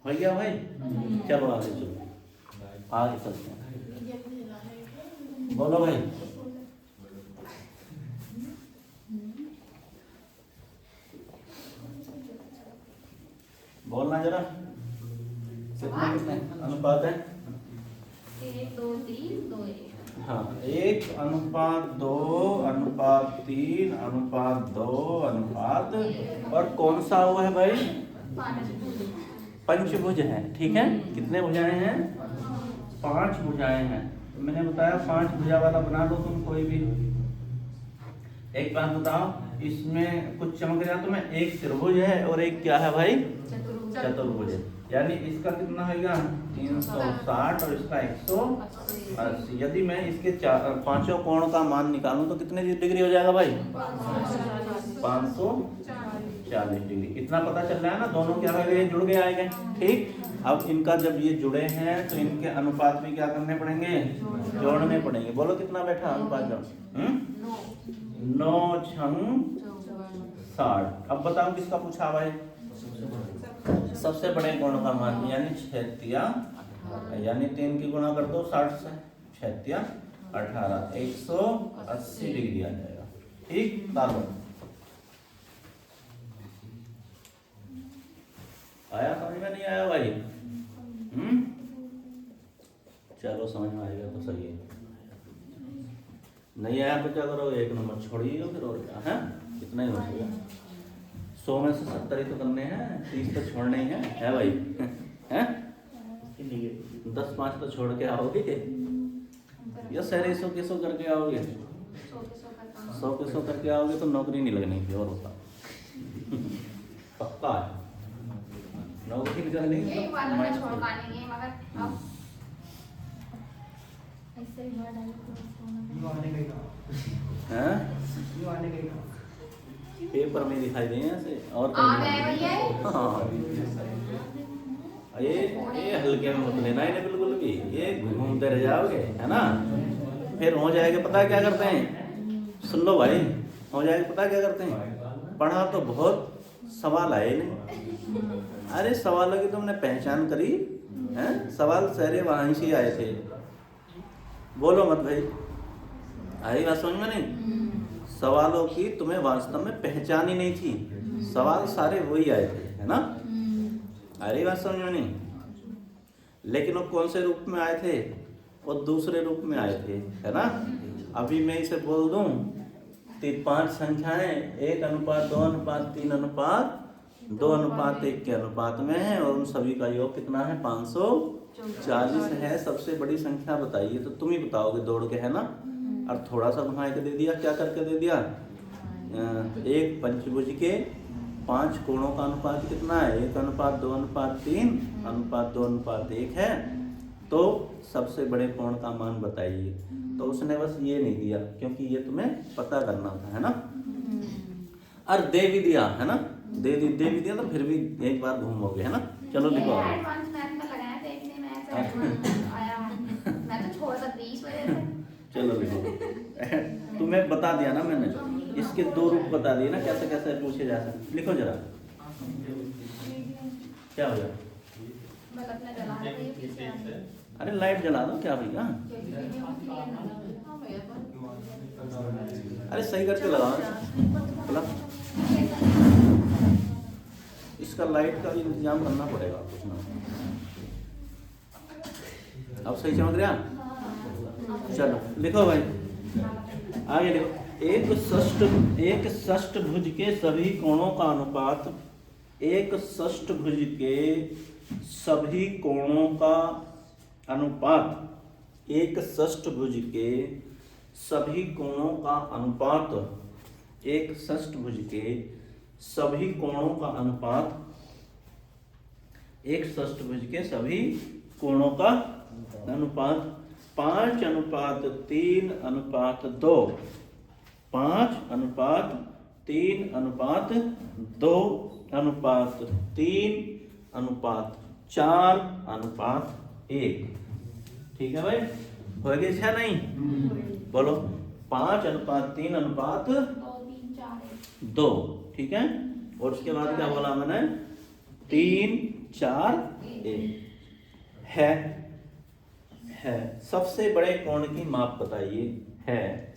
हो गया भाई? चलो आगे चलो, आगे चलते हैं। बोलो भाई। बोलना जरा, कितने अनुपात है? 1 2 3 2 1। हाँ, 1 अनुपात 2 अनुपात 3 अनुपात 2 अनुपात, और कौन सा हुआ है भाई? पंचभुज है, ठीक है? कितने भुजाएं हैं? 5 भुजाएं हैं। तो मैंने बताया 5 भुजा वाला बना लो तुम कोई भी। एक बात बताओ, इसमें कुछ चमक रहा तो मैं, एक त्रिभुज है और एक क्या है भाई? चतुर्भुज है। यानी इसका कितना होगा? 360 और इसका 180। यदि मैं इसके पांचों कोण का मान निकालूं तो कितने डिग्री हो जाएगा भाई? 540 डिग्री। इतना पता चल रहा है ना, दोनों क्या हो गए? जुड़ गए, आएंगे, ठीक? अब इनका जब ये जुड़े हैं तो इनके अनुपात भी क्या करने पड़ेंगे? जोड़ने पड़ेंगे। बोलो कितना बैठा अनुपात? जोड़ 9 छंग 60। अब बताओ किसका पूछा भाई? सबसे बड़े कोण का मान, यानी 6 यानी 3 की गुणा कर दो 60 से, 6 18, 180 डिग्री आ जाएगा, ठीक? डालो। आया समझ में? नहीं आया भाई? चलो समझ में आएगा तो सही है, नहीं आया तो क्या करोगे? 1 नंबर छोड़िए फिर, और क्या है? इतना ही बचेगा। 100 में से 70 ही तो करने हैं, 30 तो छोड़ने ही है भाई? हैं? 10-5 तो छोड़ के आओगे या सारे 100 के 100 करके आओगे? 100 के 100 करके आओगे तो नौकरी नहीं लगनी थी, और होता पक्का है नौकरी निकलनी है। एक बार में छोड़ पाएंगे मगर अब ऐसे ही वर्ड आने का पेपर में दिखाई दे ऐसे, और आ गए भैया। हाँ, ये हल्के में मत लेना इन्हें बिल्कुल भी। की, ये घूमते रह जाओगे, है ना। फिर हो जाएगा, पता क्या करते हैं, सुन लो भाई, हो जाएगा पता क्या करते हैं, पढ़ा तो बहुत, सवाल आए नहीं। अरे सवालों की तुमने पहचान करी है, सवाल सारे वहाँ से आए थे, बोलो मत भाई, आई बात समझ में नहीं। सवालों की तुम्हें वास्तव में पहचान ही नहीं थी, सवाल सारे वही आए थे, है ना। अरे बात समझ में नहीं। लेकिन वो कौन से रूप में आए थे, वो दूसरे रूप में आए थे, है ना। अभी मैं इसे बोल दूं, 5 संख्याएं 1:2:3:2:1 के अनुपात में है, और उन सभी का योग कितना है, 540 है। सबसे बड़ी संख्या बताइए, तो तुम ही बताओगे दौड़ के, है ना। और थोड़ा सा घुमा के दे दिया, क्या करके दे दिया, एक पंचभुज के 5 कोणों का अनुपात कितना है, 1:2:3:2:1 है, तो सबसे बड़े कोण का मान बताइए। तो उसने बस ये नहीं दिया, क्योंकि ये तुम्हें पता करना था, है ना। और दे भी दिया, है ना, दे भी दिया, तो फिर भी एक बार घूमोगे, है ना। चलो लिखो। एडवांस मैथ में लगाया देखने में ऐसा एडवांस आया, मैं तो छोड़ सकती इस वजह से। चलो लिखो। तुम्हें बता दिया ना मैंने, इसके 2 रूप बता दिए ना, कैसे कैसे पूछे जा सकते। लिखो जरा, क्या हो गया, मैं अपना जला रही हूं पीछे आने। अरे लाइट जला दो, क्या भैया, अरे सही करके लगाओ प्लग। इसका लाइट का भी इंतजाम करना पड़ेगा कुछ ना। अब सही चमक रहा, चलो लिखो भाई, आगे लिखो। एक षष्ठभुज के सभी कोणों का अनुपात, एक षष्ठभुज के सभी कोणों का अनुपात, एक षष्ठभुज के सभी कोणों का अनुपात, एक षष्ठभुज के सभी कोणों का अनुपात, एक षष्ठभुज के सभी कोणों का अनुपात 5:3:2, 5:3:2:3:4:1। ठीक है भाई, हो गया क्या नहीं, बोलो 5:3:2, ठीक है। और उसके बाद क्या बोला मैंने, 3:4:1 है। सबसे बड़े कोण की माप बताइए, है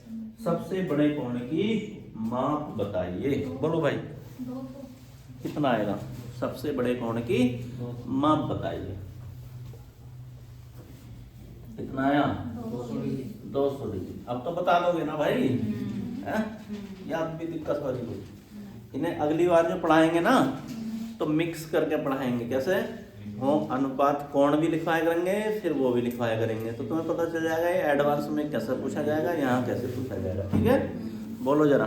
सबसे बड़े कोण की माप बताइए, बोलो भाई कितना आएगा, सबसे बड़े कोण की माप बताइए, कितना आया, 200 डिग्री। अब तो बता दोगे ना भाई, है याद भी दिक्कत हो रही है। इन्हें अगली बार जो पढ़ाएंगे ना, तो मिक्स करके पढ़ाएंगे, कैसे वो अनुपात कोण भी लिखवाया करेंगे, फिर वो भी लिखवाया करेंगे, तो तुम्हें पता चल जाएगा ये एडवांस में कैसे पूछा जाएगा, यहाँ कैसे पूछा जाएगा, ठीक है। बोलो जरा,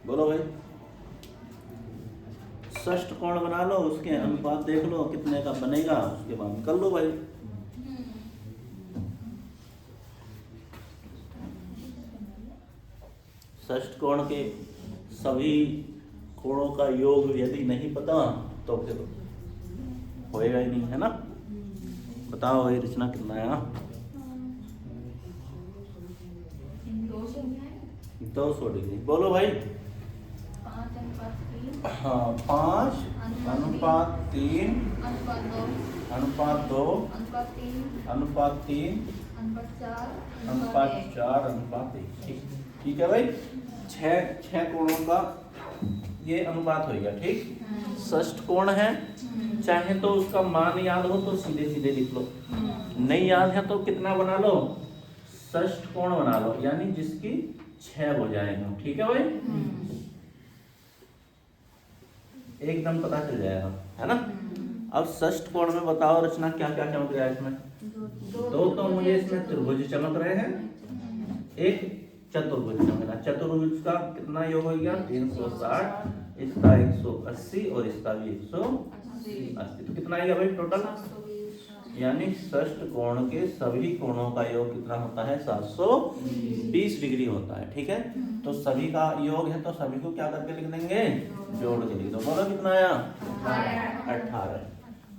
बोलो भाई। षष्ठ कोण बना लो, उसके अनुपात देख लो कितने का बनेगा, उसके बाद कर लो भाई। षष्ठ कोण के सभी कोणों का योग यदि नहीं पता तो फिर होएगा ही नहीं, है ना। बताओ भाई रचना कितना है, 200 डिग्री। बोलो भाई, 5:3 हाँ 5:3:2 4:1। ठीक है भाई, 6 कोणों का ये अनुपात हो गया, ठीक। षष्ठ कोण है, चाहे तो उसका मान याद हो तो सीधे सीधे लिख लो, नहीं याद है तो कितना बना लो, षष्ठ कोण बना लो, यानी जिसकी 6 हो जाएगा, ठीक है भाई, एकदम पता चल जाएगा, है ना। अब षष्ठ कोण में बताओ रचना क्या क्या चमक रहा है इसमें, 2 तो मुझे इसमें त्रिभुज चमक रहे हैं, एक चतुर्भुज चमक रहा है। चतुर्भुज का कितना योग हो गया, 360, इसका 180 और इसका भी 180, तो कितना आएगा भाई टोटल यानी षष्ठ कोण के सभी कोणों का योग कितना होता है? 720 डिग्री होता है। ठीक है, तो सभी का योग है तो सभी को क्या करके लिख देंगे? जोड़ के लिख दो। बोलो कितना आया? 18।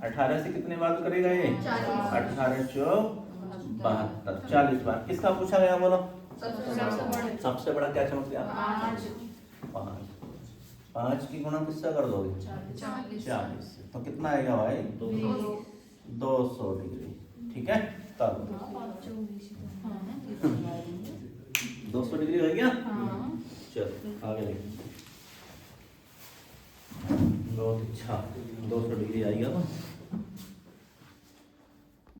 18 से कितने बार करेगा ये? 18 चौक 72, 40 बार। किसका पूछा गया? बोलो सबसे बड़ा क्या चमक गया? 5। 5 की गुणा किससे कर दोगे? 40 से। तो कितना आएगा भाई? 200 डिग्री। ठीक है, तब 200 डिग्री हो गया। चलो आगे देखो। बहुत अच्छा, 200 डिग्री आएगा तो